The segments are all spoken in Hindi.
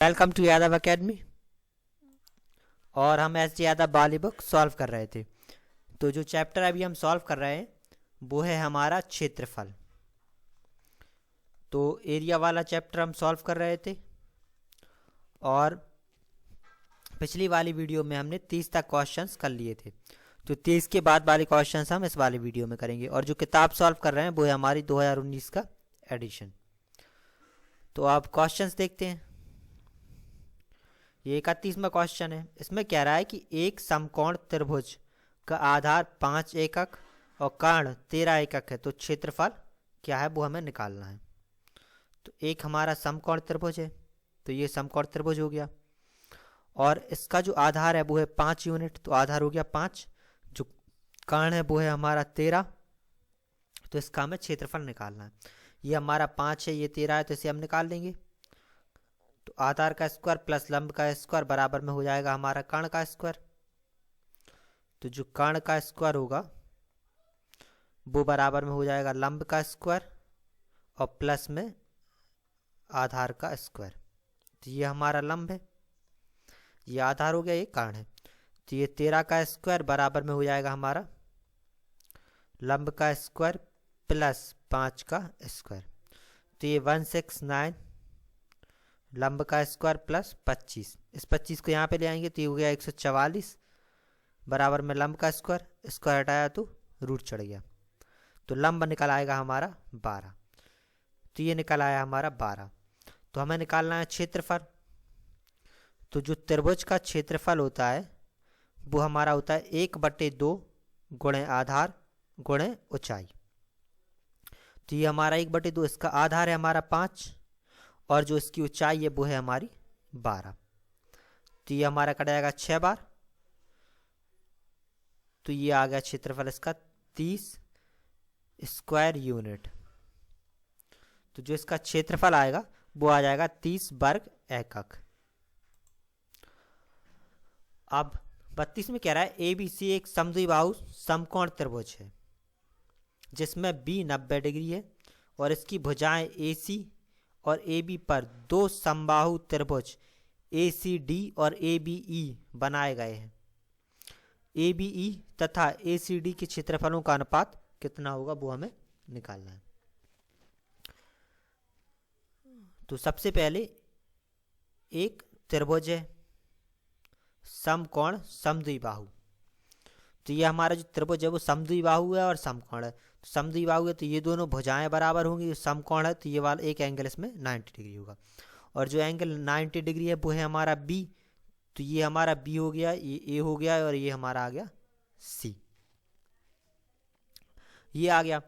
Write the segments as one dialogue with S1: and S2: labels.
S1: Welcome to Yadav academy. और हम एस यादव वाली बुक सॉल्व कर रहे थे। तो जो चैप्टर अभी हम सॉल्व कर रहे हैं वो है हमारा क्षेत्रफल। तो एरिया वाला चैप्टर हम सॉल्व कर रहे थे और पिछली वाली वीडियो में हमने 30 तक क्वेश्चंस कर लिए थे। तो 30 के बाद वाले क्वेश्चंस हम इस वाली वीडियो में करेंगे। और जो किताब सॉल्व कर रहे हैं वो है हमारी 2019 का एडिशन। तो आप क्वेश्चंस देखते हैं। ये 31वां क्वेश्चन है। इसमें कह रहा है कि एक समकोण त्रिभुज का आधार 5 एकक और कर्ण 13 एकक है, तो क्षेत्रफल क्या है वो हमें निकालना है। तो एक हमारा समकोण त्रिभुज है, तो ये समकोण त्रिभुज हो गया और इसका जो आधार है वो है 5 यूनिट, तो आधार हो गया 5। जो कर्ण है वो है हमारा 13, तो इसका हमें क्षेत्रफल निकालना है। ये हमारा 5 है, ये 13 है, तो इसे हम निकाल देंगे। तो आधार का स्क्वायर प्लस लंब का स्क्वायर बराबर में हो जाएगा हमारा कर्ण का स्क्वायर। तो जो कर्ण का स्क्वायर होगा वो बराबर में हो जाएगा लंब का स्क्वायर और प्लस में आधार का स्क्वायर। तो ये हमारा लंब है, ये आधार हो गया, ये कर्ण है। तो ये 13 का स्क्वायर बराबर में हो जाएगा हमारा लंब का स्क्वायर प्लस 5 का स्क्वायर। तो ये 169 लंब का स्क्वायर प्लस 25। इस 25 को यहाँ पे ले आएंगे तो ये हो गया 144 बराबर में लंब का स्क्वायर, स्क्वायर हटाया तो रूट चढ़ गया। तो लंब निकल आएगा हमारा 12। तो ये निकल आया हमारा 12। तो हमें निकालना है क्षेत्रफल। तो जो त्रिभुज का क्षेत्रफल होता है वो हमारा होता है 1/2 गुणे आधार गुणे ऊंचाई। तो ये हमारा 1/2, इसका आधार है हमारा 5 और जो इसकी ऊंचाई है वो है हमारी 12। तो ये हमारा कट जाएगा 6 बार। तो ये आ गया क्षेत्रफल इसका 30 स्क्वायर यूनिट। तो जो इसका क्षेत्रफल आएगा वो आ जाएगा 30 वर्ग एकक। अब 32 में कह रहा है ABC एक समद्विबाहु समकोण त्रिभुज है जिसमें B 90 डिग्री है और इसकी भुजाएं AC और AB पर दो समबाहु त्रिभुज ACD और ABE बनाए गए हैं। ABE तथा ACD के क्षेत्रफलों का अनुपात कितना होगा वो हमें निकालना है। तो सबसे पहले एक त्रिभुज है समकोण समद्विबाहु। तो ये हमारा जो त्रिभुज है वो समद्विबाहु है और समकोण है। तो समद्विबाहु है तो ये दोनों भुजाएं बराबर होंगी। समकोण है तो ये वाला एक एंगल इसमें 90 डिग्री होगा और जो एंगल 90 डिग्री है वो है हमारा B। तो ये हमारा B हो गया, ये A हो गया और ये हमारा आ गया C। ये आ गया।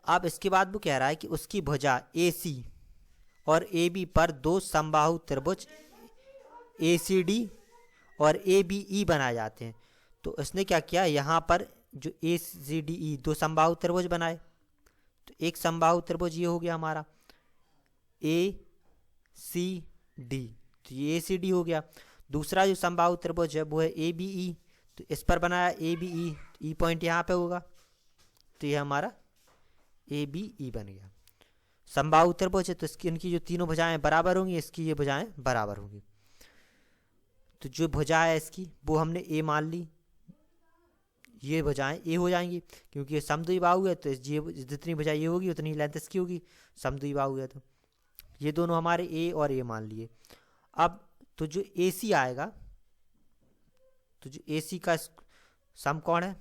S1: अब इसके बाद वो कह रहा है कि उसकी भुजा AC और AB पर दो समबाहु त्रिभुज ACD और ABE बनाए जाते हैं। तो इसने क्या किया, यहाँ पर जो ACDE दो समबाहु त्रिभुज बनाए। तो एक समबाहु त्रिभुज ये हो गया हमारा ACD, तो ये ACD हो गया। दूसरा जो समबाहु त्रिभुज है वो है ABE, तो इस पर बनाया ABE, E पॉइंट यहाँ पे होगा तो ये हमारा ABE बन गया। समबाहु त्रिभुज है तो इसकी इनकी जो तीनों भुजाएं बराबर होंगी, इसकी ये भुजाएं बराबर होंगी। तो जो भुजा है इसकी वो हमने A मान ली, ये भुजाएं A हो जाएंगी क्योंकि ये समद्विबाहु है। तो ये जितनी भुजा ये होगी उतनी लेंथ इसकी होगी, समद्विबाहु है तो ये दोनों हमारे A और A मान लिए। अब तो जो AC आएगा, तो जो AC का समकोण है,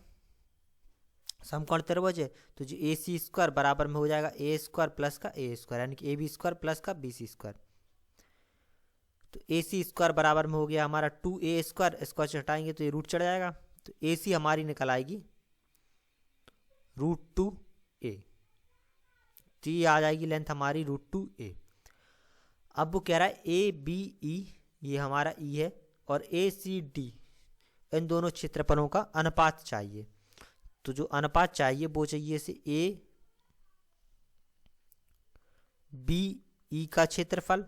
S1: समकोण त्रिभुज है, तो जो AC स्क्वायर बराबर में हो जाएगा A स्क्वायर प्लस का A स्क्वायर, यानी कि AB स्क्वायर प्लस का BC स्क्वायर। तो AC स्क्वायर बराबर में हो गया हमारा 2A स्क्वायर, स्क्वायर से हटाएंगे तो ये रूट चढ़ जाएगा। तो AC हमारी निकल आएगी √2A। तो ये आ जाएगी लेंथ हमारी √2A। अब वो कह रहा है ABE, ये हमारा E है, और ACD इन दोनों क्षेत्रफलों का अनुपात चाहिए। तो जो अनुपात चाहिए वो चाहिए से ABE का क्षेत्रफल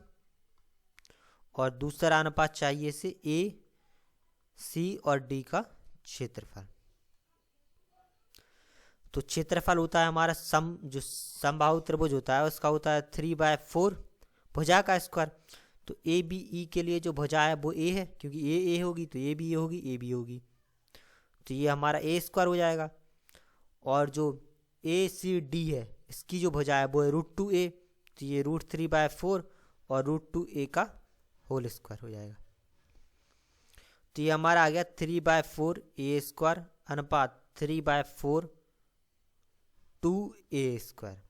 S1: और दूसरा अनुपात चाहिए से AC और D का क्षेत्रफल। तो क्षेत्रफल होता है हमारा जो समबाहु त्रिभुज होता है उसका होता है 3/4 भुजा का स्क्वायर। तो ए बी ई के लिए जो भुजा है वो ए है, क्योंकि ए होगी तो ए भी ए होगी, ए भी होगी, तो ये हमारा ए स्क्वायर हो जाएगा। और जो ए सी डी है इसकी जो भुजा है वो है √2a, तो ये √3/4 और √2a का होल स्क्वायर हो जाएगा। तो ये हमारा आ गया 3/4 ए स्क्वायर अनुपात 3/4 2a स्क्वायर।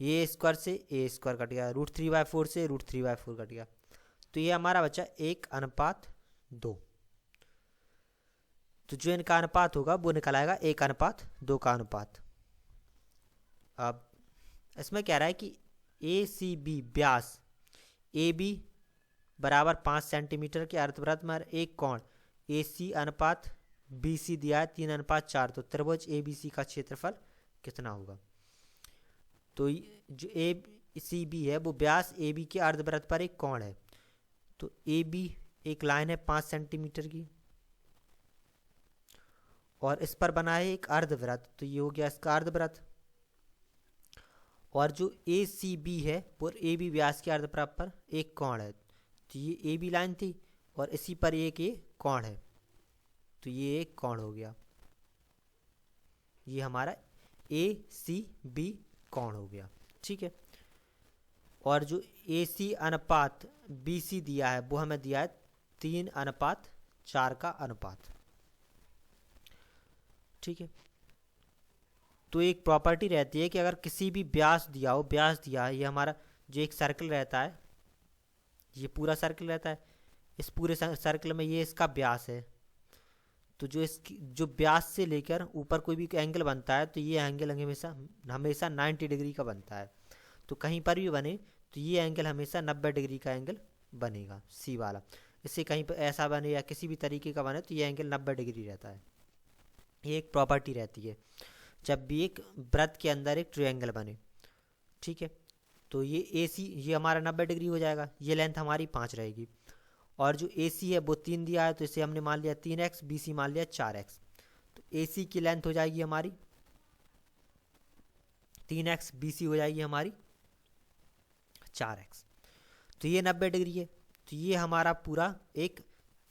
S1: ये स्क्वायर से ए स्क्वायर कट गया, √3/4 से √3/4 कट गया, तो ये हमारा बचा 1:2। तो जो इनका अनुपात होगा वो निकल आएगा 1:2 का अनुपात। अब इसमें कह रहा है कि ए C B Vyas A B बराबर 5 सेंटीमीटर के अर्धवृत्त में एक कोण ए सी अनुपात बी सी दिया है 3:4, तो त्रिभुज ए बी सी का क्षेत्रफल कितना होगा। तो जो ए सी बी है वो व्यास ए बी के अर्धवृत्त पर एक कोण है, तो ए बी एक लाइन है 5 सेंटीमीटर की और इस पर बना है एक अर्धवृत्त, तो ये हो गया इसका अर्धवृत्त। और जो ए सी बी है वो ए बी व्यास के अर्धवृत्त पर एक कोण है, तो ये ए बी लाइन थी और इसी पर एक ये कोण है, तो ये एक कोण हो गया, ये हमारा ए सी बी कोण हो गया। ठीक है। और जो ए सी अनुपात बी सी दिया है वो हमें दिया है 3:4 का अनुपात। ठीक है। तो एक प्रॉपर्टी रहती है कि अगर किसी भी व्यास दिया हो, व्यास दिया है, ये हमारा जो एक सर्कल रहता है, ये पूरा सर्कल रहता है, इस पूरे सर्कल में ये इसका व्यास है, तो जो इसकी जो व्यास से लेकर ऊपर कोई भी एंगल बनता है तो ये एंगल हमेशा 90 डिग्री का बनता है। तो कहीं पर भी बने तो ये एंगल हमेशा 90 डिग्री का एंगल बनेगा, सी वाला। इससे कहीं पर ऐसा बने या किसी भी तरीके का बने तो ये एंगल 90 डिग्री रहता है। ये एक प्रॉपर्टी रहती है जब भी एक वृत्त के अंदर एक ट्रायंगल बने। ठीक है। तो ये ए सी ये हमारा 90 डिग्री हो जाएगा, ये लेंथ हमारी 5 रहेगी। और जो ए सी है वो 3 दिया है, तो इसे हमने मान लिया 3x, बी सी मान लिया 4x, तो ए सी की लेंथ हो जाएगी हमारी 3x, बी सी हो जाएगी हमारी 4x, तो ये 90 डिग्री है। तो ये हमारा पूरा एक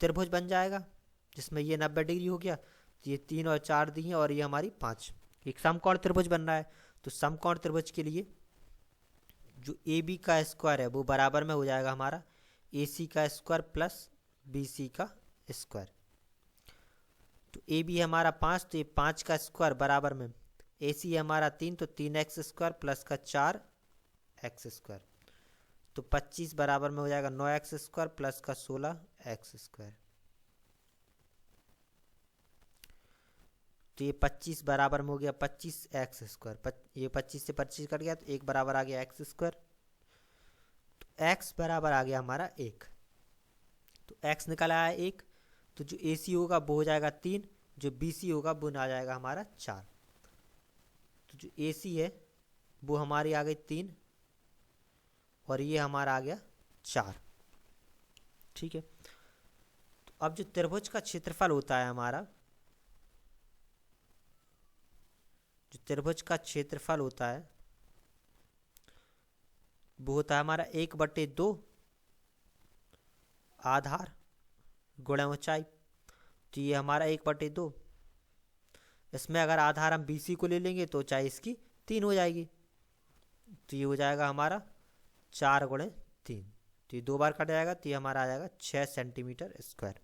S1: त्रिभुज बन जाएगा जिसमें ये 90 डिग्री हो गया, तो ये 3 और 4 दी हैं और ये हमारी 5, एक समकोण त्रिभुज बन रहा है। तो समकोण त्रिभुज के लिए जो ए बी का स्क्वायर है वो बराबर में हो जाएगा हमारा ए सी का स्क्वायर प्लस बी सी का स्क्वायर। तो ए बी हमारा 5, तो ये 5 का स्क्वायर बराबर में ए सी हमारा 3, तो 3x स्क्वायर प्लस का 4x स्क्वायर, तो 25 बराबर में हो जाएगा 9x स्क्वायर प्लस का 16x स्क्वायर। तो ये 25 बराबर में हो गया 25x स्क्वायर, ये 25 से 25 कट गया तो 1 बराबर आ गया x स्क्वायर, तो x बराबर आ गया हमारा 1, तो x निकल आया 1। तो जो AC होगा वो हो जाएगा 3, जो BC होगा वो आ जाएगा हमारा 4। तो जो AC है वो हमारी आ गई 3 और ये हमारा आ गया 4। ठीक है। तो अब जो त्रिभुज का क्षेत्रफल होता है हमारा, जो त्रिभुज का क्षेत्रफल होता है वो होता है हमारा 1/2 आधार गुणा ऊंचाई, तो ये हमारा 1/2। इसमें अगर आधार हम BC को ले लेंगे तो ऊंचाई इसकी 3 हो जाएगी, तो ये हो जाएगा हमारा 4 × 3, तो ये 2 बार कट जाएगा, तो ये हमारा आ जाएगा 6 सेंटीमीटर स्क्वायर।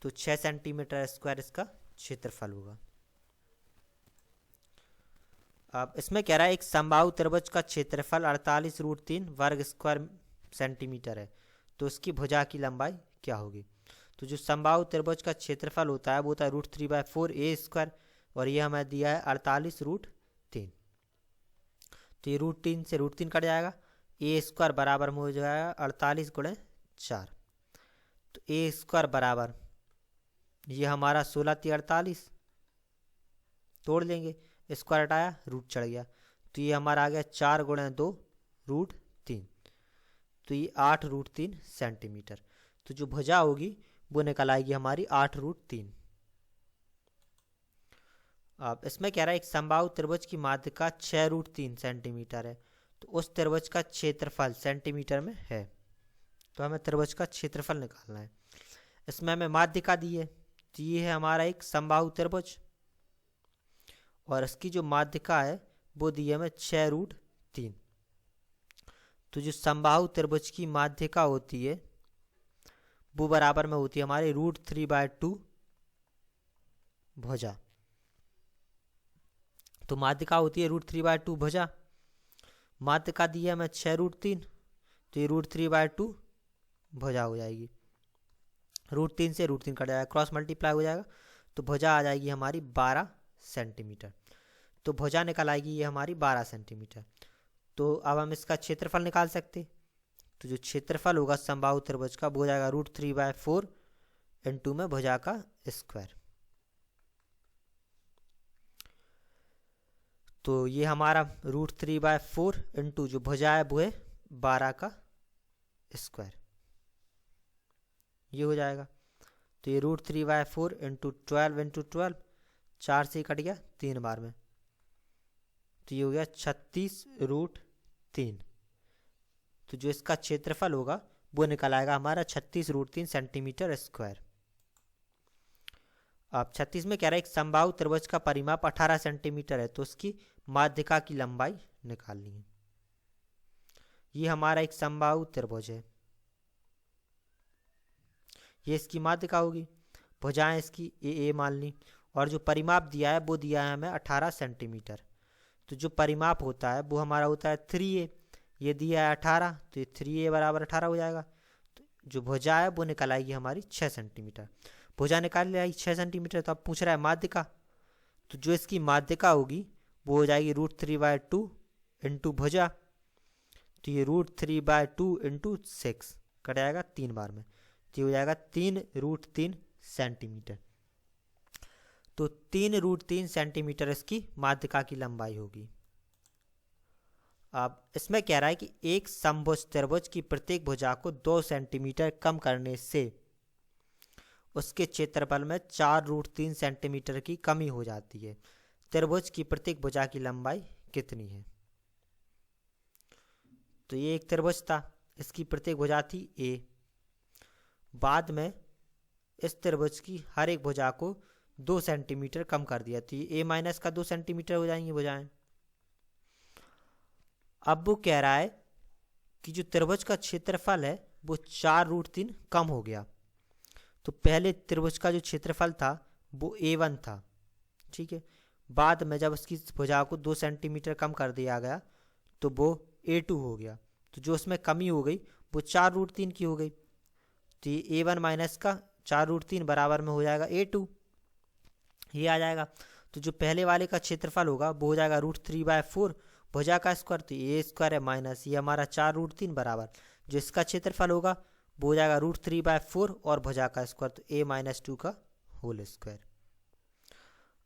S1: तो 6 सेंटीमीटर स्क्वायर इसका क्षेत्रफल होगा। अब इसमें कह रहा है एक समबाहु त्रिभुज का क्षेत्रफल 48√3 वर्ग स्क्वायर सेंटीमीटर है, तो उसकी भुजा की लंबाई क्या होगी। तो जो समबाहु त्रिभुज का क्षेत्रफल होता है वो होता है √3/4 ए स्क्वायर, और ये हमें दिया है 48√3, तो ये √3 से √3 कट जाएगा, ए स्क्वायर बराबर में हो जाएगा 48 × 4, तो ए स्क्वायर बराबर ये हमारा 16×48 तोड़ लेंगे, स्क्वायर हटाया रूट चढ़ गया, तो ये हमारा आ गया 4 × 2 √3, तो ये 8√3 सेंटीमीटर। तो जो भुजा होगी वो निकल आएगी हमारी 8√3। अब इसमें कह रहा है एक समबाहु त्रिभुज की माध्यिका 6√3 सेंटीमीटर है, तो उस त्रिभुज का क्षेत्रफल सेंटीमीटर में है। तो हमें त्रिभुज का क्षेत्रफल निकालना है। इसमें हमें माध्यिका दी है, तो ये है हमारा एक समबाहु त्रिभुज और इसकी जो माध्यिका है वो दी है हमें 6√3। तो जो समबाहु त्रिभुज की माध्यिका होती है वो बराबर में होती है हमारे √3/2 भुजा। तो माध्यिका होती है √3/2 भुजा, माध्यिका दी है हमें 6√3, तो ये √3/2 भुजा हो जाएगी। √3 से √3 कट जाएगा, क्रॉस मल्टीप्लाई हो जाएगा, तो भुजा आ जाएगी हमारी 12 सेंटीमीटर। तो भुजा निकल आएगी ये हमारी 12 सेंटीमीटर। तो अब हम इसका क्षेत्रफल निकाल सकते। तो जो क्षेत्रफल होगा समबाहु त्रिभुज का वो हो जाएगा √3/4 इंटू में भुजा का स्क्वायर। तो ये हमारा √3/4 इंटू जो भुजा है वो है 12 का स्क्वायर, ये हो जाएगा। तो ये √3/4 इंटू 12 इंटू 12, 4 से कट गया 3 बार में, तो ये हो गया 36√3। तो जो इसका क्षेत्रफल होगा वो निकल आएगा हमारा 36√3 सेंटीमीटर स्क्वायर। अब 36 में कह रहा है एक समबाहु त्रिभुज का परिमाप 18 सेंटीमीटर है, तो उसकी माध्यिका की लंबाई निकालनी है। ये हमारा एक समबाहु त्रिभुज है, ये इसकी माध्यिका होगी, भुजाएं इसकी ए मान ली, और जो परिमाप दिया है वो दिया है हमें 18 सेंटीमीटर। तो जो परिमाप होता है वो हमारा होता है 3a, ये दिया है 18, तो ये 3a बराबर 18 हो जाएगा। तो जो भुजा है वो निकल आएगी हमारी 6 सेंटीमीटर। भुजा निकाल आई 6 सेंटीमीटर, तो अब पूछ रहा है माध्यिका। तो जो इसकी माध्यिका होगी वो हो जाएगी √3/2 इंटू भुजा, तो ये √3/2 इंटू 6 कट जाएगा 3 बार में, तो ये हो जाएगा 3√3 सेंटीमीटर। तो 3√3 सेंटीमीटर इसकी माध्यिका की लंबाई होगी। अब इसमें कह रहा है कि एक समभुज त्रिभुज की प्रत्येक भुजा को 2 सेंटीमीटर कम करने से उसके क्षेत्रफल में 4√3 सेंटीमीटर की कमी हो जाती है। त्रिभुज की प्रत्येक भुजा की लंबाई कितनी है? तो ये एक त्रिभुज था, इसकी प्रत्येक भुजा थी a। बाद में इस त्रिभुज की हर एक भुजा को 2 सेंटीमीटर कम कर दिया, तो ये a- का 2 सेंटीमीटर हो जाएंगी भुजाएं। अब वो कह रहा है कि जो त्रिभुज का क्षेत्रफल है वो 4√3 कम हो गया। तो पहले त्रिभुज का जो क्षेत्रफल था वो a1 था, ठीक है। बाद में जब उसकी भुजा को 2 सेंटीमीटर कम कर दिया गया तो वो a2 हो गया। तो जो उसमें कमी हो गई वो 4√3 की हो गई। तो ये a1 का 4√3 बराबर में हो जाएगा a2, ये आ जाएगा। तो जो पहले वाले का क्षेत्रफल होगा वो हो जाएगा √3/4 भुजा का स्क्वायर, तो a स्क्वायर है माइनस ये हमारा 4√3 बराबर जो इसका क्षेत्रफल होगा वो हो जाएगा √3/4 और भुजा का स्क्वायर, तो a-2 का होल स्क्वायर।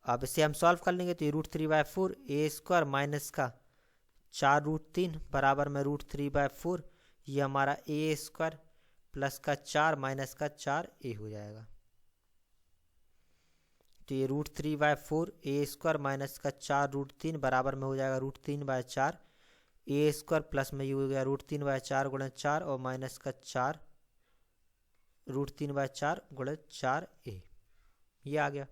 S1: अब इसे हम सॉल्व कर लेंगे, तो ये √3/4 a स्क्वायर माइनस का 4√3 बराबर में √3/4, ये हमारा a स्क्वायर प्लस का 4 माइनस का 4a हो जाएगा। तो ये √3/4 a स्क्वायर माइनस का 4√3 बराबर में हो जाएगा √3/4 a स्क्वायर प्लस में ये हो गया √3/4 गुणा 4 और माइनस का 4 √3/4 गुणा 4a, ये आ गया।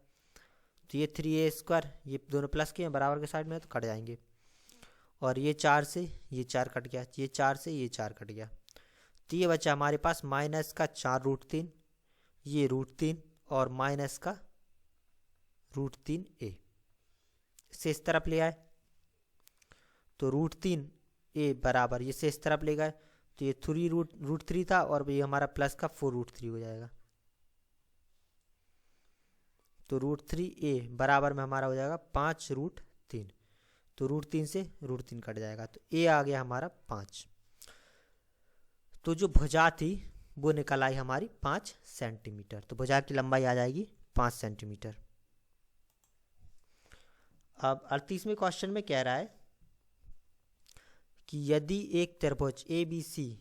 S1: तो ये 3a स्क्वायर, ये दोनों प्लस के हैं बराबर के साइड में तो कट जाएंगे, और ये 4 से ये 4 कट गया, ये 4 से ये 4 कट गया। तो ये बचा हमारे पास माइनस का 4√3, ये √3 और माइनस का √3a, इसे इस तरफ ले आए तो √3a बराबर ये से इस तरफ ले गए, तो ये √3 था और ये हमारा प्लस का 4√3 हो जाएगा। तो √3a बराबर में हमारा हो जाएगा 5√3, तो √3 से √3 कट जाएगा, तो a आ गया हमारा 5। तो जो भुजा थी वो निकल आई हमारी 5 सेंटीमीटर, तो भुजा की लंबाई आ जाएगी 5 सेंटीमीटर। अब 38वें क्वेश्चन में कह रहा है कि यदि एक त्रिभुज ABC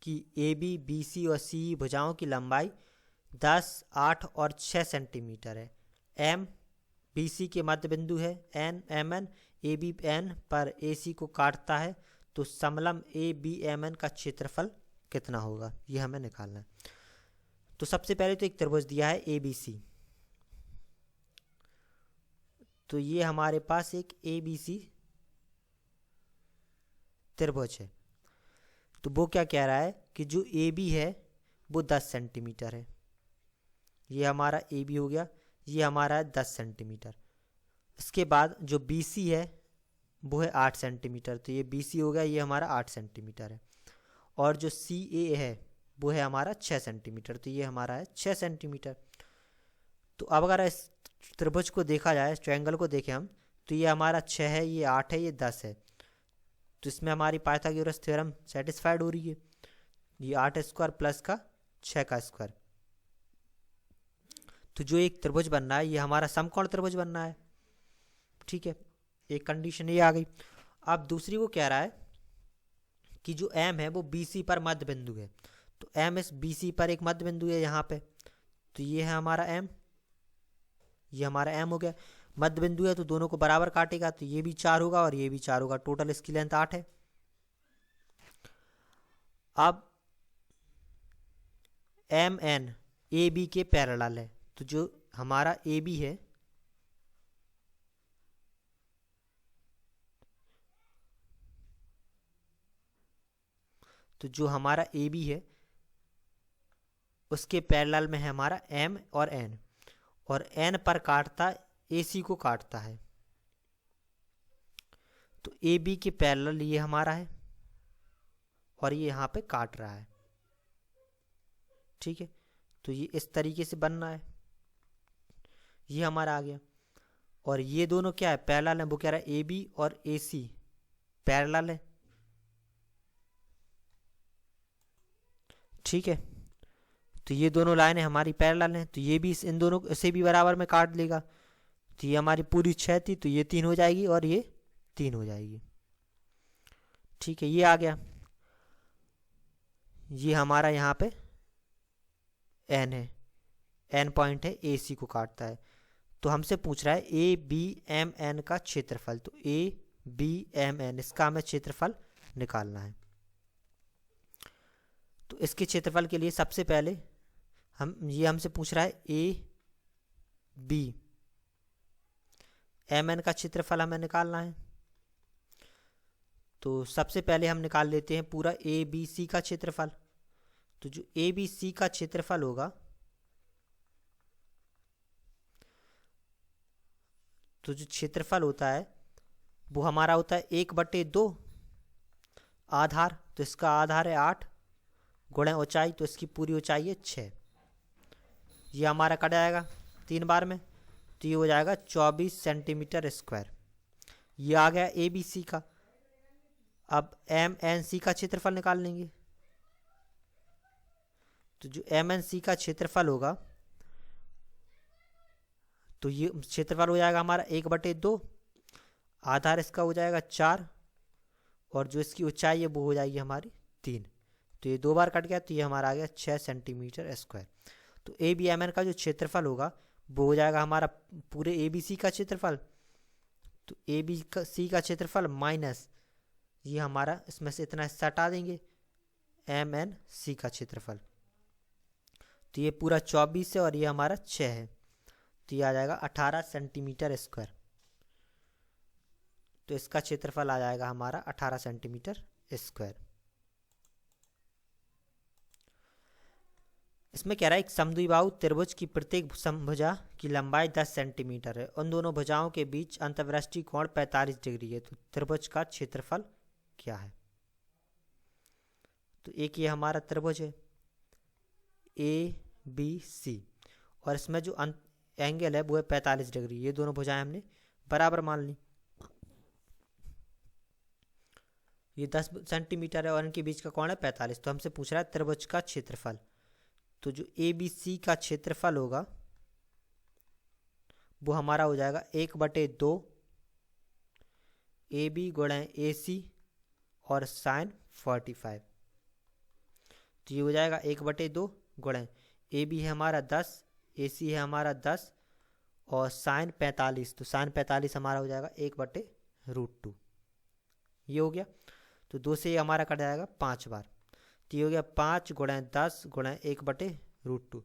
S1: की AB, BC और CE भुजाओं की लंबाई 10, 8 और 6 सेंटीमीटर है, M BC के मध्य बिंदु है, N MN AB N पर AC को काटता है, तो समलंब ए बी एम एन का क्षेत्रफल कितना होगा, ये हमें निकालना है। तो सबसे पहले तो एक त्रिभुज दिया है ए बी सी, तो ये हमारे पास एक ए बी सी त्रिभुज है। तो वो क्या कह रहा है कि जो ए बी है वो 10 सेंटीमीटर है, ये हमारा ए बी हो गया, ये हमारा है 10 सेंटीमीटर। इसके बाद जो बी सी है वो है 8 सेंटीमीटर, तो ये बी सी हो गया, ये हमारा 8 सेंटीमीटर है। और जो सी ए है वो है हमारा 6 सेंटीमीटर, तो ये हमारा है 6 सेंटीमीटर। तो अब अगर इस त्रिभुज को देखा जाए, ट्रायंगल को देखें हम, तो ये हमारा 6 है, ये 8 है, ये 10 है, तो इसमें हमारी पाइथागोरस थ्योरम सेटिस्फाइड हो रही है। ये 8 स्क्वायर प्लस का 6 का स्क्वायर, तो जो एक त्रिभुज बनना है ये हमारा समकोण त्रिभुज बनना है। ठीक है, एक कंडीशन ये आ गई। अब दूसरी वो कह रहा है कि जो M है वो BC पर मध्य बिंदु है, तो M इस BC पर एक मध्य बिंदु है यहाँ पे, तो ये है हमारा M, ये हमारा M हो गया। मध्य बिंदु है तो दोनों को बराबर काटेगा, तो ये भी 4 होगा और ये भी 4 होगा, टोटल इसकी लेंथ 8 है। अब MN AB के पैरेलल है, तो जो हमारा AB है तो जो हमारा AB है उसके पैरेलल में है हमारा M और N, और N पर काटता AC को काटता है, तो AB के पैरेलल ये हमारा है और ये यहाँ पे काट रहा है। ठीक है, तो ये इस तरीके से बनना है, ये हमारा आ गया। और ये दोनों क्या है, पैरेलल है, वो कह रहा है AB और AC पैरेलल है। ठीक है, तो ये दोनों लाइनें हमारी पैरेलल हैं, तो ये भी इन दोनों इसे भी बराबर में काट लेगा, तो ये हमारी पूरी 6 थी, तो ये 3 हो जाएगी और ये 3 हो जाएगी। ठीक है, ये आ गया। ये हमारा यहाँ पे N है, N पॉइंट है, AC को काटता है। तो हमसे पूछ रहा है ABMN का क्षेत्रफल, तो ABMN इसका हमें क्षेत्रफल निकालना है। तो इसके क्षेत्रफल के लिए सबसे पहले ये हमसे पूछ रहा है ABMN का क्षेत्रफल हमें निकालना है। तो सबसे पहले हम निकाल लेते हैं पूरा ABC का क्षेत्रफल। तो जो ABC का क्षेत्रफल होगा, तो जो क्षेत्रफल होता है वो हमारा होता है 1/2 आधार, तो इसका आधार है 8 गुणा ऊंचाई, तो इसकी पूरी ऊंचाई है 6। ये हमारा कट जाएगा 3 बार में, तो ये हो जाएगा 24 सेंटीमीटर स्क्वायर। ये आ गया ABC का। अब MNC का क्षेत्रफल निकाल लेंगे। तो जो MNC का क्षेत्रफल होगा, तो ये क्षेत्रफल हो जाएगा हमारा 1/2, आधार इसका हो जाएगा 4, और जो इसकी ऊंचाई है वो हो जाएगी हमारी 3, तो ये 2 बार कट गया, तो ये हमारा आ गया 6 सेंटीमीटर स्क्वायर। तो ABMN का जो क्षेत्रफल होगा वो हो जाएगा हमारा पूरे ABC का क्षेत्रफल, तो ABC का क्षेत्रफल माइनस ये हमारा इसमें से इतना हिस्सा हटा देंगे MNC का क्षेत्रफल, तो ये पूरा 24 है और ये हमारा 6 है, तो ये आ जाएगा 18 सेंटीमीटर स्क्वायर। तो इसका क्षेत्रफल आ जाएगा हमारा 18 सेंटीमीटर स्क्वायर। इसमें कह रहा है एक समद्विबाहु त्रिभुज की प्रत्येक समभुजा की लंबाई 10 सेंटीमीटर है, उन दोनों भुजाओं के बीच अंतर्वृष्टि कोण 45 डिग्री है, तो त्रिभुज का क्षेत्रफल क्या है। तो एक ये हमारा त्रिभुज है ABC, और इसमें जो एंगल है वो है 45 डिग्री, ये दोनों भुजाएं हमने बराबर मान ली। ये 10 सेंटीमीटर है और इनके बीच का कोण है 45, तो हमसे पूछ रहा है त्रिभुज का क्षेत्रफल। तो जो ABC का क्षेत्रफल होगा वो हमारा हो जाएगा 1/2 AB गुणा AC और sin 45, तो ये हो जाएगा 1/2 गुणा AB है हमारा 10, AC है हमारा 10 और sin 45, तो sin 45 हमारा हो जाएगा 1/√2, ये हो गया। तो 2 से ये हमारा कट जाएगा 5 बार। तो ये हो गया 5 गुणा 10 गुणा 1/√2।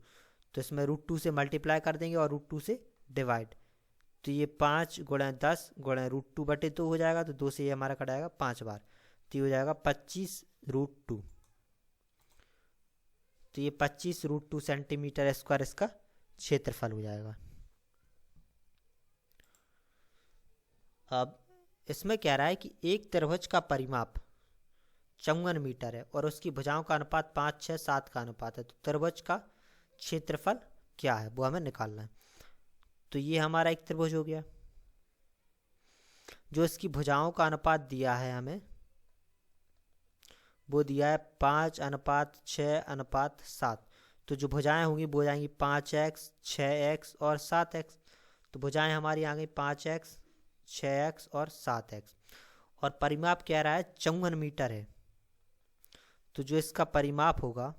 S1: तो इसमें √2 से मल्टीप्लाई कर देंगे और √2 से डिवाइड। तो ये 5 गुणा 10 गुणा √2/2 हो जाएगा। तो 2 से ये हमारा कट आएगा 5 बार। तो ये हो जाएगा 25√2। तो ये 25√2 सेंटीमीटर स्क्वायर इसका क्षेत्रफल हो जाएगा। अब इसमें कह रहा है कि एक त्रिभुज का परिमाप 54 मीटर है और उसकी भुजाओं का अनुपात 5, 6, 7 का अनुपात है। तो त्रिभुज का क्षेत्रफल क्या है वो हमें निकालना है। तो ये हमारा एक त्रिभुज हो गया जो इसकी भुजाओं का अनुपात दिया है हमें, वो दिया है 5:6:7। तो जो भुजाएं होंगी वो हो जाएंगी 5x, 6x और 7x। तो भुजाएं हमारी आ गई 5x, 6x और 7x। और परिमाप कह रहा है 54 मीटर है। तो जो इसका परिमाप होगा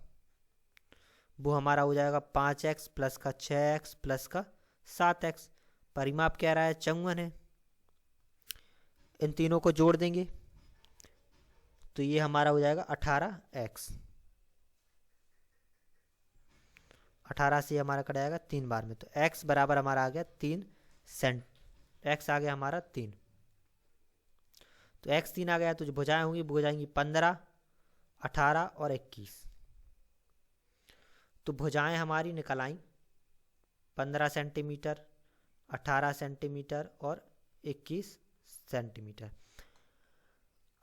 S1: वो हमारा हो जाएगा 5x प्लस का 6x प्लस का 7x। परिमाप कह रहा है 54 है। इन तीनों को जोड़ देंगे तो ये हमारा हो जाएगा 18x। 18 से हमारा कट जाएगा 3 बार में। तो x बराबर हमारा आ गया 3 सेंट। x आ गया हमारा 3। तो x 3 आ गया। तो जो भुजाएं होंगी वो हो जाएंगी 15, 18 और 21। तो भुजाएं हमारी निकल आई 15 सेंटीमीटर, 18 सेंटीमीटर और 21 सेंटीमीटर।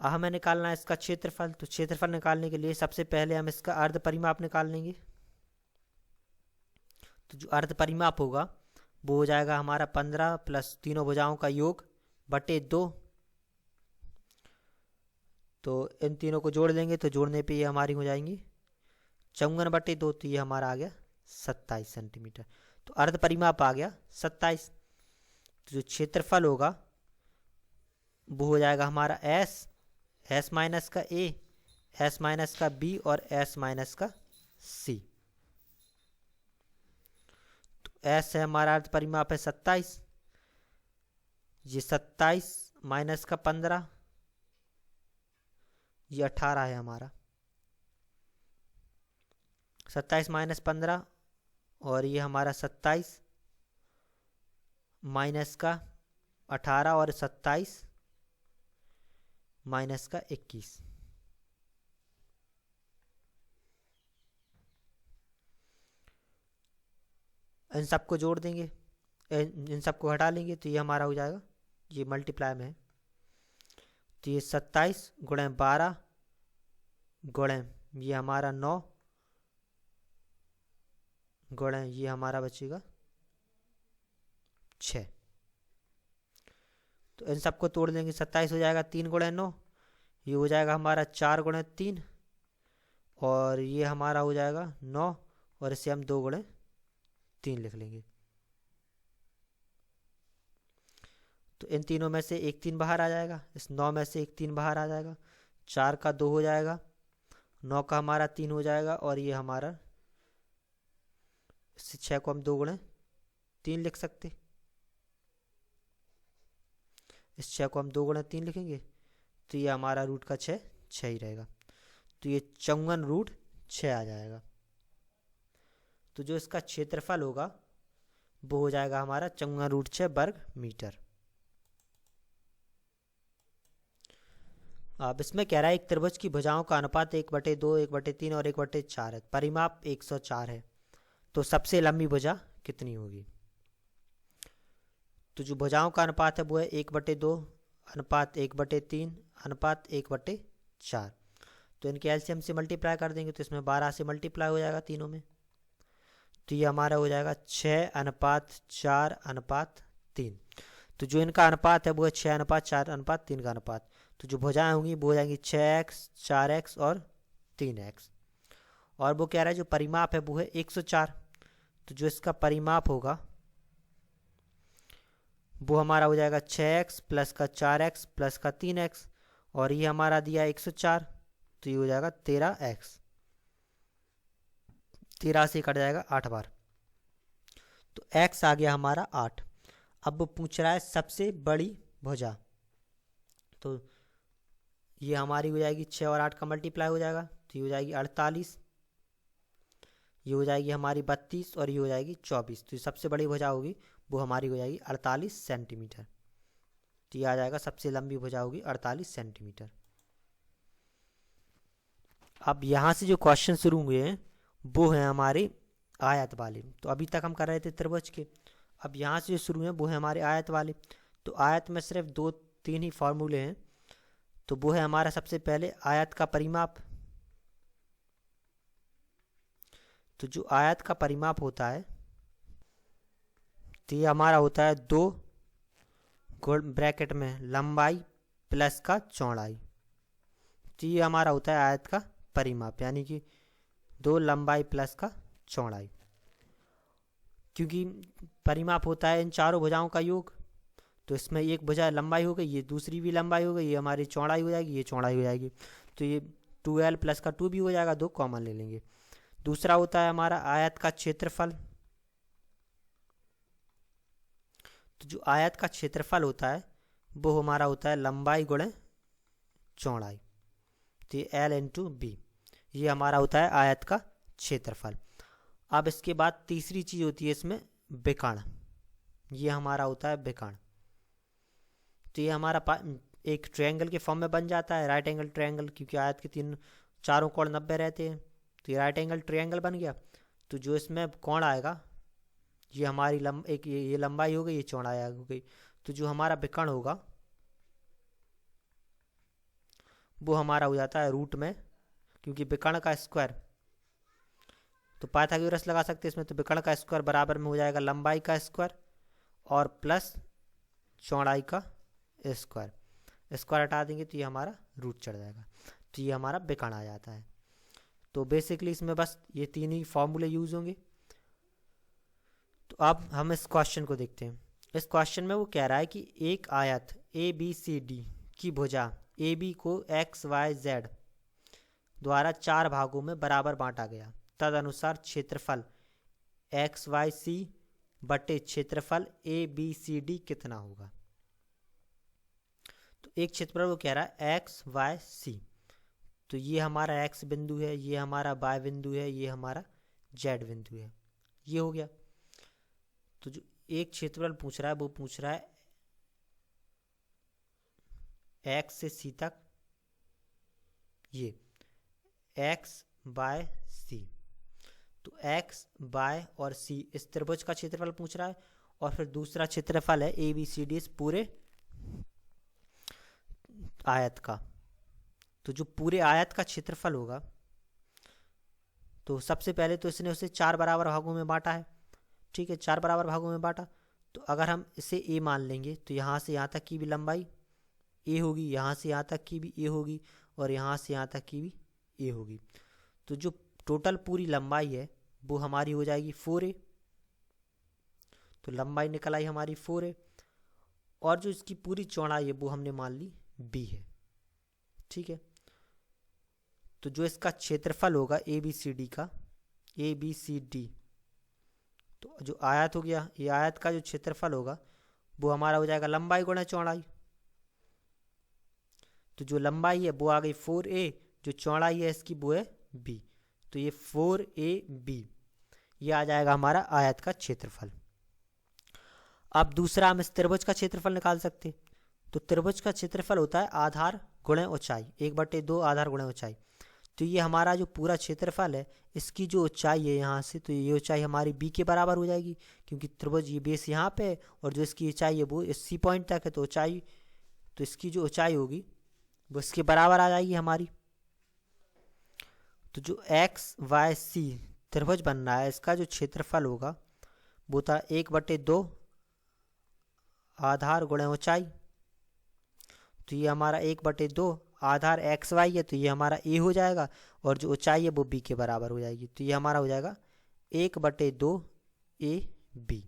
S1: अब हमें निकालना है इसका क्षेत्रफल। तो क्षेत्रफल निकालने के लिए सबसे पहले हम इसका अर्ध परिमाप निकाल लेंगे। तो जो अर्ध परिमाप होगा वो हो जाएगा हमारा 15 प्लस तीनों भुजाओं का योग बटे 2। तो इन तीनों को जोड़ देंगे तो जोड़ने पे ये हमारी हो जाएंगी 54/2। तो ये हमारा आ गया 27 सेंटीमीटर। तो अर्ध परिमाप आ गया 27। तो जो क्षेत्रफल होगा वो हो जाएगा हमारा S माइनस का A, S माइनस का B और S माइनस का C। तो S है हमारा अर्ध परिमाप है 27। ये 27 माइनस का 15, ये 18 है हमारा। 27 माइनस 15 और ये हमारा 27 माइनस का 18 और 27 माइनस का 21। इन सबको जोड़ देंगे, इन सबको हटा लेंगे तो ये हमारा हो जाएगा, ये मल्टीप्लाई में है। तो ये 27 गुणे 12 गुणे ये हमारा 9 गुणे ये हमारा बचेगा 6। तो इन सबको तोड़ देंगे। 27 हो जाएगा 3 गुणे 9, ये हो जाएगा हमारा 4 गुणे 3 और ये हमारा हो जाएगा 9 और इसे हम 2 गुणे 3 लिख लेंगे। तो इन तीनों में से एक 3 बाहर आ जाएगा, इस 9 में से एक 3 बाहर आ जाएगा। 4 का 2 हो जाएगा, 9 का हमारा 3 हो जाएगा और ये हमारा इस 6 को हम 2 गुणे 3 लिख सकते। इस 6 को हम 2 गुणे 3 लिखेंगे तो ये हमारा रूट का 6 ही रहेगा। तो ये 54√6 आ जाएगा। तो जो इसका क्षेत्रफल होगा वो हो जाएगा हमारा 54√6 वर्ग मीटर। अब इसमें कह रहा है एक त्रिभुज की भुजाओं का अनुपात 1/2, 1/3 और 1/4 है। परिमाप 104 है। तो सबसे लंबी भुजा कितनी होगी? तो जो भुजाओं का अनुपात है वो है 1/2 अनुपात 1/3 अनुपात 1/4। तो इनके एलसीएम से मल्टीप्लाई कर देंगे तो इसमें 12 से मल्टीप्लाई हो जाएगा तीनों में। तो ये हमारा हो जाएगा 6:4:3। तो जो इनका अनुपात है वो है 6:4:3 का अनुपात। तो जो भुजाएं होंगी वो हो जाएंगी 6x, 4x और 3x। और वो कह रहा है जो परिमाप है वो है 104। तो जो इसका परिमाप होगा वो हमारा हो जाएगा 6x प्लस का 4x प्लस का 3x और ये हमारा दिया 104। तो ये हो जाएगा 13x। 13 से कट जाएगा 8 बार। तो x आ गया हमारा 8। अब वो पूछ रहा है सबसे बड़ी भुजा। तो ये हमारी हो जाएगी 6 और 8 का मल्टीप्लाई हो जाएगा तो ये हो जाएगी 48, ये हो जाएगी हमारी 32 और ये हो जाएगी 24। तो ये सबसे बड़ी भुजा होगी वो हमारी हो जाएगी 48 सेंटीमीटर। तो ये आ जाएगा सबसे लंबी भुजा होगी 48 सेंटीमीटर। अब यहाँ से जो क्वेश्चन शुरू हुए हैं वो हैं हमारे आयत वाले। तो अभी तक हम कर रहे थे त्रिभुज के, अब यहाँ से जो शुरू हैं वो है हमारे आयत वाले। तो आयत में सिर्फ 2-3 ही फॉर्मूले हैं। तो वो है हमारा सबसे पहले आयत का परिमाप। तो जो आयत का परिमाप होता है तो ये हमारा होता है 2 ब्रैकेट में लंबाई प्लस का चौड़ाई। तो ये हमारा होता है आयत का परिमाप, यानी कि 2 लंबाई प्लस का चौड़ाई। क्योंकि परिमाप होता है इन चारों भुजाओं का योग, तो इसमें एक भुजा लंबाई हो गई, ये दूसरी भी लंबाई हो गई, ये हमारी चौड़ाई हो जाएगी, ये चौड़ाई हो जाएगी। तो ये 2l प्लस का 2 भी हो जाएगा, 2 कॉमन ले लेंगे। दूसरा होता है हमारा आयत का क्षेत्रफल। तो जो आयत का क्षेत्रफल होता है वो हमारा होता है लंबाई गुणे चौड़ाई। तो ये l इंटू बी, ये हमारा होता है आयत का क्षेत्रफल। अब इसके बाद तीसरी चीज़ होती है इसमें विकर्ण, ये हमारा होता है विकर्ण। तो ये हमारा एक ट्रायंगल के फॉर्म में बन जाता है, राइट एंगल ट्रायंगल, क्योंकि आयत के चारों कोण 90 रहते हैं। तो ये राइट एंगल ट्रायंगल बन गया। तो जो इसमें कोण आएगा ये हमारी ये लंबाई हो गई, ये चौड़ाई हो गई। तो जो हमारा विकर्ण होगा वो हमारा हो जाता है रूट में, क्योंकि विकर्ण का स्क्वायर, तो पाइथागोरस लगा सकते हैं इसमें। तो विकर्ण का स्क्वायर बराबर में हो जाएगा लंबाई का स्क्वायर और प्लस चौड़ाई का स्क्वायर। स्क्वायर हटा देंगे तो ये हमारा रूट चढ़ जाएगा। तो ये हमारा विकर्ण आ जाता है। तो बेसिकली इसमें बस ये 3 ही फॉर्मूले यूज होंगे। तो अब हम इस क्वेश्चन को देखते हैं। इस क्वेश्चन में वो कह रहा है कि एक आयत ABCD की भुजा AB को XYZ द्वारा 4 भागों में बराबर बांटा गया, तदनुसार क्षेत्रफल XYC बटे क्षेत्रफल ABCD कितना होगा। तो एक क्षेत्रफल वो कह रहा है XYC, तो ये हमारा X बिंदु है, ये हमारा Y बिंदु है, ये हमारा Z बिंदु है, ये हो गया। तो जो एक क्षेत्रफल पूछ रहा है वो पूछ रहा है X से C तक, ये X by C। तो X by और C इस त्रिभुज का क्षेत्रफल पूछ रहा है, और फिर दूसरा क्षेत्रफल है ABCD इस पूरे आयत का। तो जो पूरे आयत का क्षेत्रफल होगा, तो सबसे पहले तो इसने उसे 4 बराबर भागों में बांटा है। ठीक है, 4 बराबर भागों में बांटा। तो अगर हम इसे A मान लेंगे तो यहाँ से यहाँ तक की भी लंबाई A होगी, यहाँ से यहाँ तक की भी A होगी, और यहाँ से यहाँ तक की भी A होगी। तो जो टोटल पूरी लंबाई है वो हमारी हो जाएगी 4A। तो लंबाई निकल आई हमारी 4A, और जो इसकी पूरी चौड़ाई है वो हमने मान ली B है। ठीक है, तो जो इसका क्षेत्रफल होगा ABCD का, ABCD, तो जो आयत हो गया, ये आयत का जो क्षेत्रफल होगा वो हमारा हो जाएगा लंबाई गुणा चौड़ाई। तो जो लंबाई है वो आ गई 4A, जो चौड़ाई है इसकी वो है B। तो ये 4AB, ये आ जाएगा हमारा आयत का क्षेत्रफल। अब दूसरा हम इस त्रिभुज का क्षेत्रफल निकाल सकते हैं। तो त्रिभुज का क्षेत्रफल होता है आधार गुणे ऊंचाई, 1/2 आधार गुणे ऊंचाई। तो ये हमारा जो पूरा क्षेत्रफल है, इसकी जो ऊंचाई है यहाँ से, तो ये ऊंचाई हमारी B के बराबर हो जाएगी, क्योंकि त्रिभुज ये बेस यहाँ पे है और जो इसकी ऊंचाई है वो इस C पॉइंट तक है। तो ऊंचाई, तो इसकी जो ऊंचाई होगी वो इसके बराबर आ जाएगी हमारी। तो जो XYC त्रिभुज बन रहा है, इसका जो क्षेत्रफल होगा वो था 1/2 आधार गुणे ऊंचाई। तो ये हमारा 1/2 आधार XY है, तो ये हमारा A हो जाएगा, और जो ऊंचाई है वो B के बराबर हो जाएगी। तो ये हमारा हो जाएगा 1/2 AB।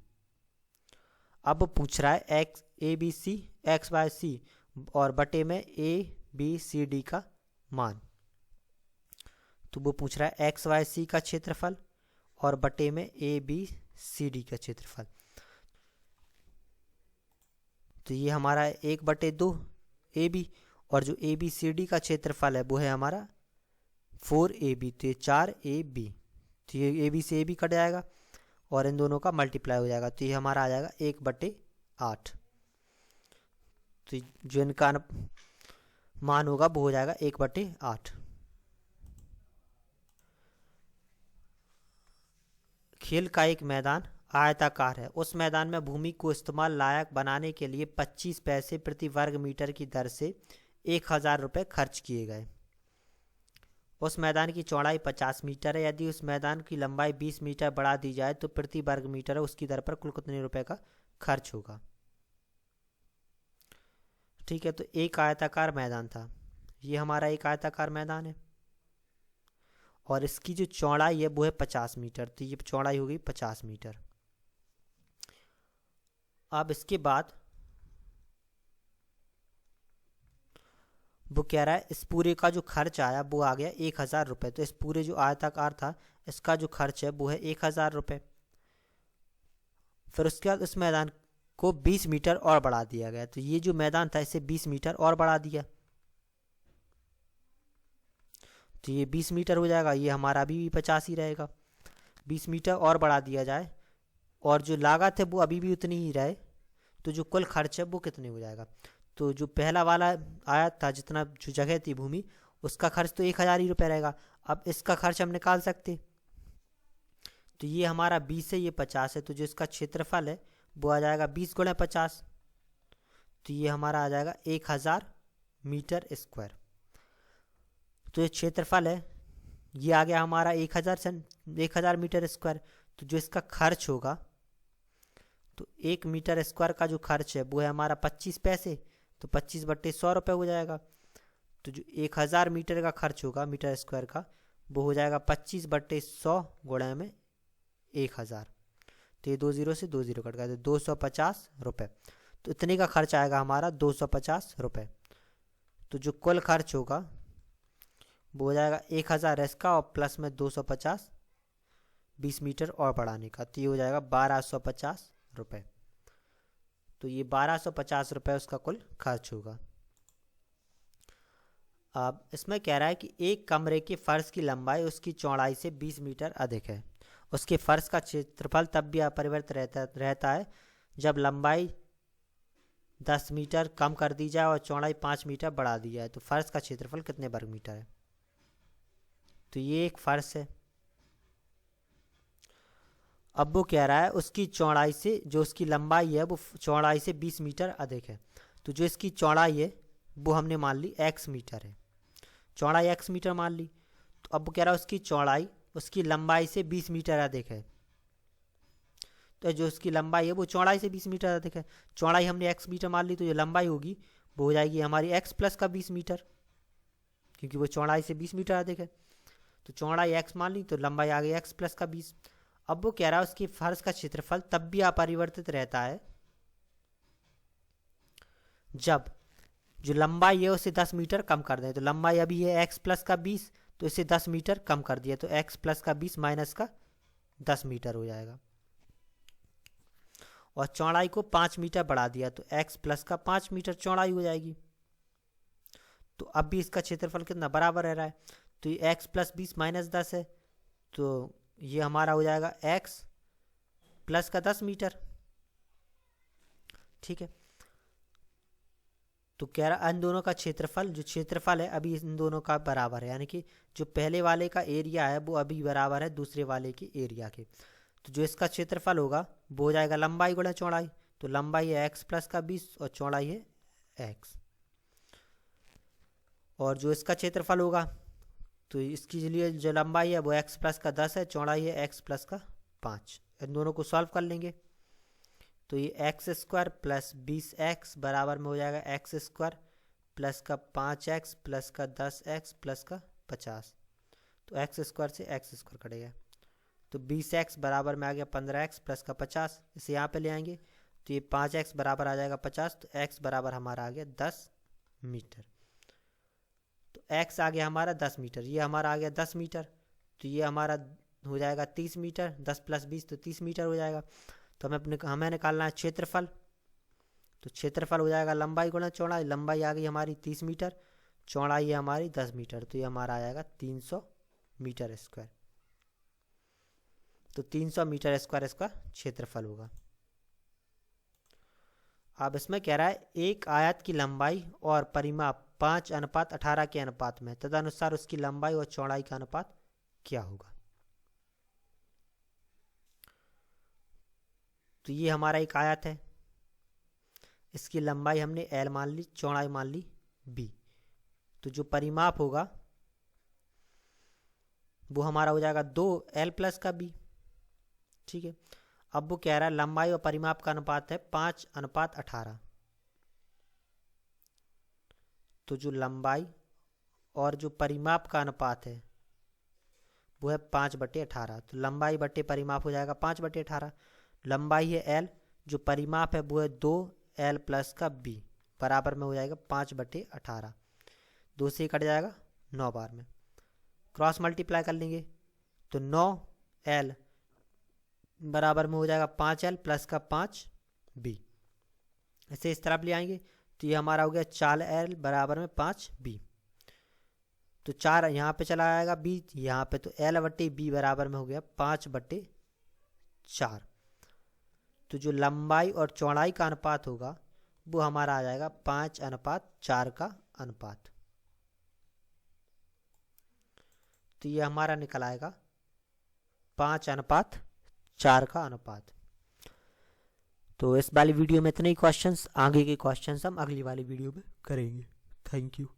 S1: अब पूछ रहा है ABC XYC और बटे में ABCD का मान। तो वो पूछ रहा है XYC का क्षेत्रफल और बटे में ABCD का क्षेत्रफल। तो ये हमारा 1/2 AB, और जो ए बी सी डी का क्षेत्रफल है वो है हमारा 4AB, तो ये 4AB, तो ये ए बी से ए बी कट जाएगा और इन दोनों का मल्टीप्लाई हो जाएगा, तो ये हमारा आ जाएगा 1/8। तो जो इनका मान होगा वो हो जाएगा 1/8। खेल का एक मैदान आयताकार है, उस मैदान में भूमि को इस्तेमाल लायक बनाने के लिए 25 पैसे प्रति वर्ग मीटर की दर से 1000 रुपये खर्च किए गए। उस मैदान की चौड़ाई 50 मीटर है, यदि उस मैदान की लंबाई 20 मीटर बढ़ा दी जाए तो प्रति वर्ग मीटर उसकी दर पर कुल कितने रुपए का खर्च होगा। ठीक है, तो एक आयताकार मैदान था, ये हमारा एक आयताकार मैदान है और इसकी जो चौड़ाई है वो है 50 मीटर, तो ये चौड़ाई होगी 50 मीटर। अब इसके बाद वो कह रहा है इस पूरे का जो खर्च आया वो आ गया 1000 रुपये, तो इस पूरे जो आयताकार था इसका जो खर्च है वो है 1000 रुपये। फिर उसके बाद इस मैदान को 20 मीटर और बढ़ा दिया गया, तो ये जो मैदान था इसे 20 मीटर और बढ़ा दिया, तो ये 20 मीटर हो जाएगा, ये हमारा अभी भी 50 ही रहेगा। 20 मीटर और बढ़ा दिया जाए और जो लागत है वो अभी भी उतनी ही रहे, तो जो कुल खर्च है वो कितने हो जाएगा। तो जो पहला वाला आया था जितना जो जगह थी भूमि उसका खर्च तो 1000 ही रुपये रहेगा। अब इसका खर्च हम निकाल सकते, तो ये हमारा 20 है, ये 50 है, तो जो इसका क्षेत्रफल है वो आ जाएगा 20 × 50, तो ये हमारा आ जाएगा 1000 मीटर स्क्वायर। तो ये क्षेत्रफल है ये आ गया हमारा 1000 मीटर स्क्वायर। तो जो इसका खर्च होगा तो 1 मीटर स्क्वायर का जो खर्च है वो है हमारा 25 पैसे, तो 25/100 रुपये हो जाएगा। तो जो 1000 मीटर का खर्च होगा मीटर स्क्वायर का वो हो जाएगा 25/100 गुणा में 1000, तो ये 2 0 से 2 0 कट गया, तो 250 रुपये। तो इतने का खर्च आएगा हमारा 250 रुपये। तो जो कुल खर्च होगा वो हो जाएगा 1000 इसका और प्लस में 250 20 मीटर और बढ़ाने का, तो ये हो जाएगा 1250 रुपये। तो ये 1250 रुपये उसका कुल खर्च होगा। अब इसमें कह रहा है कि एक कमरे के फर्श की लंबाई उसकी चौड़ाई से 20 मीटर अधिक है, उसके फर्श का क्षेत्रफल तब भी अपरिवर्तित रहता है जब लंबाई 10 मीटर कम कर दी जाए और चौड़ाई 5 मीटर बढ़ा दी जाए, तो फर्श का क्षेत्रफल कितने वर्ग मीटर है। तो ये एक फर्श है, अब वो कह रहा है उसकी चौड़ाई से जो उसकी लंबाई है वो चौड़ाई से 20 मीटर अधिक है, तो जो इसकी चौड़ाई है वो हमने मान ली x मीटर है, चौड़ाई x मीटर मान ली। तो अब वो कह रहा है उसकी चौड़ाई उसकी लंबाई से 20 मीटर अधिक है, तो जो उसकी लंबाई है वो चौड़ाई से 20 मीटर अधिक है, चौड़ाई हमने x मीटर मान ली, तो जो लंबाई होगी वो हो जाएगी हमारी x प्लस का 20 मीटर, क्योंकि वो चौड़ाई से 20 मीटर अधिक है। तो चौड़ाई x मान ली तो लंबाई आ गई x प्लस का 20। अब वो कह रहा है उसकी फर्श का क्षेत्रफल तब भी अपरिवर्तित रहता है जब जो लंबाई है उसे 10 मीटर कम कर दें, तो लंबाई अभी है x प्लस का 20, तो इसे 10 मीटर कम कर दिया, तो x प्लस का 20 माइनस का 10 मीटर हो जाएगा। और चौड़ाई को 5 मीटर बढ़ा दिया, तो x प्लस का 5 मीटर चौड़ाई हो जाएगी। तो अब भी इसका क्षेत्रफल कितना बराबर रह रहा है, तो ये x प्लस 20 माइनस 10 है, तो ये हमारा हो जाएगा x प्लस का 10 मीटर। ठीक है, तो कह रहा इन दोनों का क्षेत्रफल जो क्षेत्रफल है अभी इन दोनों का बराबर है, यानी कि जो पहले वाले का एरिया है वो अभी बराबर है दूसरे वाले के एरिया के। तो जो इसका क्षेत्रफल होगा वो हो जाएगा लंबाई गुणा चौड़ाई, तो लंबाई है x प्लस का 20 और चौड़ाई है x। और जो इसका क्षेत्रफल होगा तो इसकी लिए जो लंबाई है वो x प्लस का 10 है, चौड़ाई है x प्लस का 5। इन दोनों को सॉल्व कर लेंगे तो ये एक्स स्क्वायर प्लस 20x बराबर में हो जाएगा एक्स स्क्वायर प्लस का 5x प्लस का 10x प्लस का 50। तो एक्स स्क्वायर से एक्स स्क्वायर कटेगा, तो 20x बराबर में आ गया 15x प्लस का 50, इसे यहाँ पे ले आएंगे तो ये 5x बराबर आ जाएगा 50, तो x बराबर हमारा आ गया 10 मीटर। तो x आ गया हमारा 10 मीटर, ये हमारा आ गया 10 मीटर, तो ये हमारा हो जाएगा 30 मीटर, 10 प्लस 20 तो 30 मीटर हो जाएगा। तो हमें निकालना है क्षेत्रफल, तो क्षेत्रफल हो जाएगा लंबाई गुणा चौड़ाई। लंबाई आ गई हमारी 30 मीटर, चौड़ाई है हमारी 10 मीटर, तो ये हमारा आ जाएगा 300 मीटर स्क्वायर। तो 300 मीटर स्क्वायर इसका क्षेत्रफल होगा। अब इसमें कह रहा है एक आयत की लंबाई और परिमाप 5:18 के अनुपात में, तदनुसार उसकी लंबाई और चौड़ाई का अनुपात क्या होगा। तो ये हमारा एक आयत है, इसकी लंबाई हमने L मान ली, चौड़ाई मान ली B। तो जो परिमाप होगा वो हमारा हो जाएगा 2L + का B। ठीक है, अब वो कह रहा है लंबाई और परिमाप का अनुपात है 5:18। तो जो लंबाई और जो परिमाप का अनुपात है वो है 5/18। तो लंबाई बटे परिमाप हो जाएगा 5/18। लंबाई है L, जो परिमाप है वो है 2L + का B, बराबर में हो जाएगा 5/18। 2 से कट जाएगा 9 बार में, क्रॉस मल्टीप्लाई कर लेंगे तो 9L बराबर में हो जाएगा 5L + का 5B। इसे इस तरफ ले आएंगे तो ये हमारा हो गया 4L बराबर में 5B। तो 4 यहाँ पे चला आएगा, B यहाँ पे, तो L/B बराबर में हो गया 5/4। तो जो लंबाई और चौड़ाई का अनुपात होगा वो हमारा आ जाएगा 5:4 का अनुपात। तो ये हमारा निकल आएगा 5:4 का अनुपात। तो इस वाली वीडियो में इतने ही क्वेश्चंस, आगे के क्वेश्चंस हम अगली वाली वीडियो में करेंगे। Thank you.